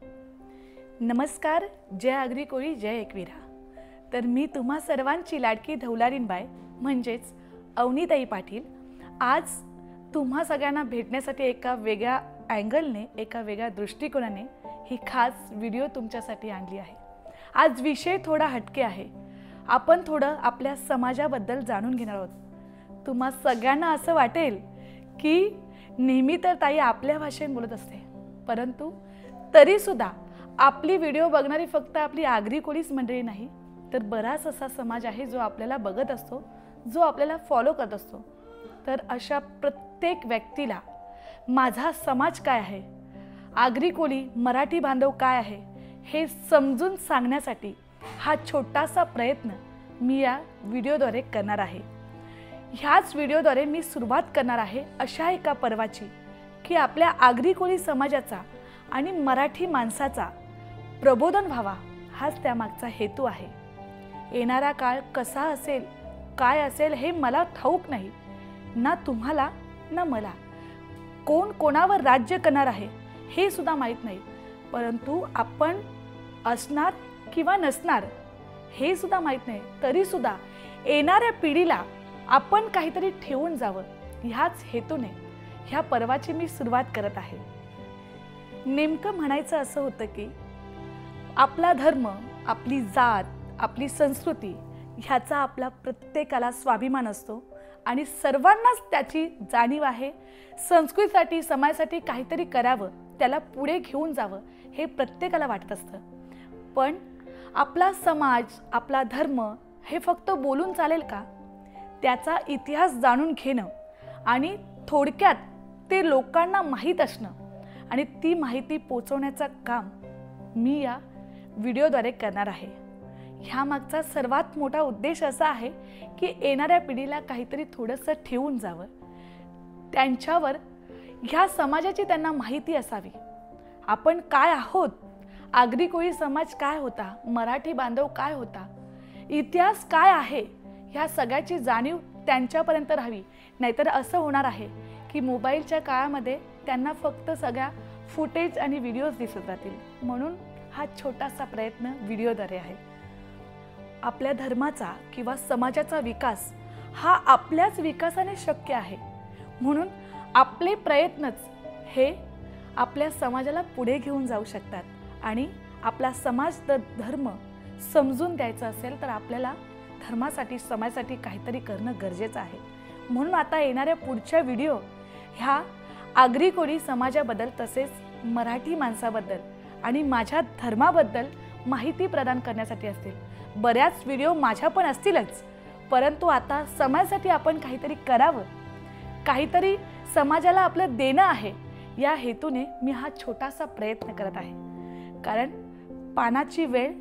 नमस्कार, जय आगरी कोळी जय एकवीरा। तर मी तुम्हा सर्वांची लाडकी धवलारीणबाई म्हणजेच अवनीताई पाटील आज तुम्हा सगळ्यांना भेटण्यासाठी एका वेगळ्या अँगलने एका वेगळ्या दृष्टिकोनाने ही खास व्हिडिओ तुमच्यासाठी आणली आहे। आज विषय थोडा हटके आहे। आपण थोडं आपल्या समाजाबद्दल जाणून घेणार आहोत। तुम्हा सगळ्यांना असं वाटेल की नेहमी तर ताई आपल्या भाषेत बोलत असते, परंतु तरी सुद्धा आपली व्हिडिओ बघणारी फक्त आपली आगरी कोळीच मंडळी नाही, तर बराच असा समाज आहे जो आपल्याला बघत असतो, जो आपल्याला फॉलो करत असतो। तर अशा प्रत्येक व्यक्तीला माझा समाज काय आहे, आगरी कोळी मराठी बांधव काय आहे हे समजून सांगण्यासाठी हा छोटासा प्रयत्न मी या व्हिडिओद्वारे करणार आहे। ह्याच व्हिडिओद्वारे मी सुरुवात करणार आहे अशा एका पर्वाची की आपल्या आगरी कोळी समाजाचा आणि मराठी माणसाचा प्रबोधन व्हावा, हाच त्यामागचा हेतू आहे। येणारा काळ कसा असेल, काय असेल हे मला ठाऊक नाही, ना तुम्हाला ना मला। कोण कोणावर राज्य करणार आहे हे सुद्धा माहीत नाही, परंतु आपण असणार किंवा नसणार हे सुद्धा माहीत नाही। तरी सुद्धा येणाऱ्या पिढीला आपण काहीतरी ठेवून जावं, ह्याच हेतूने ह्या पर्वाची मी सुरुवात करत आहे। नेमकं म्हणायचं असं होतं की आपला धर्म, आपली जात, आपली संस्कृती ह्याचा आपला प्रत्येकाला स्वाभिमान असतो आणि सर्वांनाच त्याची जाणीव आहे। संस्कृतीसाठी, समाजासाठी काहीतरी करावं, त्याला पुढे घेऊन जावं हे प्रत्येकाला वाटत असतं। पण आपला समाज, आपला धर्म हे फक्त बोलून चालेल का? त्याचा इतिहास जाणून घेणं आणि थोडक्यात ते लोकांना माहीत असणं आणि ती माहिती पोचवण्याचं काम मी या व्हिडिओद्वारे करणार आहे। ह्यामागचा सर्वात मोठा उद्देश असा आहे की येणाऱ्या पिढीला काहीतरी थोडंसं ठेवून जावं, त्यांच्यावर ह्या समाजाची त्यांना माहिती असावी। आपण काय आहोत, आगरी कोळी समाज काय होता, मराठी बांधव काय होता, इतिहास काय आहे, ह्या सगळ्याची जाणीव त्यांच्यापर्यंत राहावी। नाहीतर असं होणार आहे की मोबाईलच्या काळामध्ये त्यांना फक्त सगळ्या फुटेज आणि व्हिडिओज दिसत राहतील। म्हणून हा छोटासा प्रयत्न व्हिडिओद्वारे आहे। आपल्या धर्माचा किंवा समाजाचा विकास हा आपल्याच विकासाने शक्य आहे, म्हणून आपले प्रयत्नच हे आपल्या समाजाला पुढे घेऊन जाऊ शकतात। आणि आपला समाज धर्म समजून द्यायचा असेल तर आपल्याला धर्मासाठी, समाजासाठी काहीतरी करणं गरजेचं आहे। म्हणून आता येणाऱ्या पुढच्या व्हिडिओ ह्या आगरी कोळी समाजाबद्दल, तसेच मराठी माणसाबद्दल आणि माझ्या धर्माबद्दल माहिती प्रदान करण्यासाठी असतील। बऱ्याच व्हिडिओ माझ्या पण असतीलच, परंतु आता समाजासाठी आपण काहीतरी करावं, काहीतरी समाजाला आपलं देणं आहे, या हेतूने मी हा छोटासा प्रयत्न करत आहे। कारण पानाची वेळ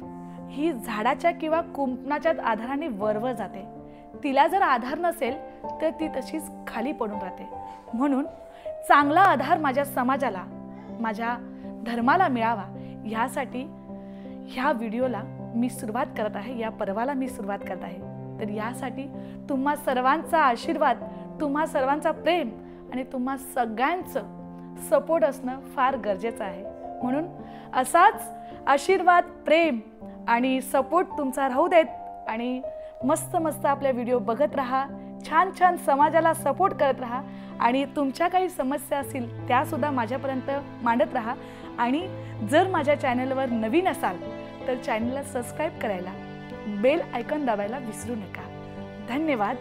ही झाडाच्या किंवा कुंपणाच्या आधाराने वरवर जाते, तिला जर आधार नसेल तर ती तशीच खाली पडून राहते। म्हणून चांगला आधार माझ्या समाजाला, माझ्या धर्माला मिळावा, यासाठी ह्या व्हिडिओला मी सुरुवात करत आहे, या पर्वाला मी सुरुवात करत आहे। तर यासाठी तुम्हा सर्वांचा आशीर्वाद, तुम्हा सर्वांचा प्रेम आणि तुम्हा सगळ्यांचं सपोर्ट असणं फार गरजेचं आहे। म्हणून असाच आशीर्वाद, प्रेम आणि सपोर्ट तुमचा राहू देत आणि मस्त मस्त आपल्या व्हिडिओ बघत राहा, छान छान समाजाला सपोर्ट करत राहा आणि तुमच्या काही समस्या असतील त्या सुद्धा माझ्यापर्यंत मांडत राहा। आणि जर माझ्या चॅनलवर नवीन असाल तर चॅनलला सबस्क्राईब करायला, बेल आयकॉन दाबायला विसरू नका। धन्यवाद।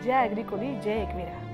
जय आगरी कोळी जय एकवीरा।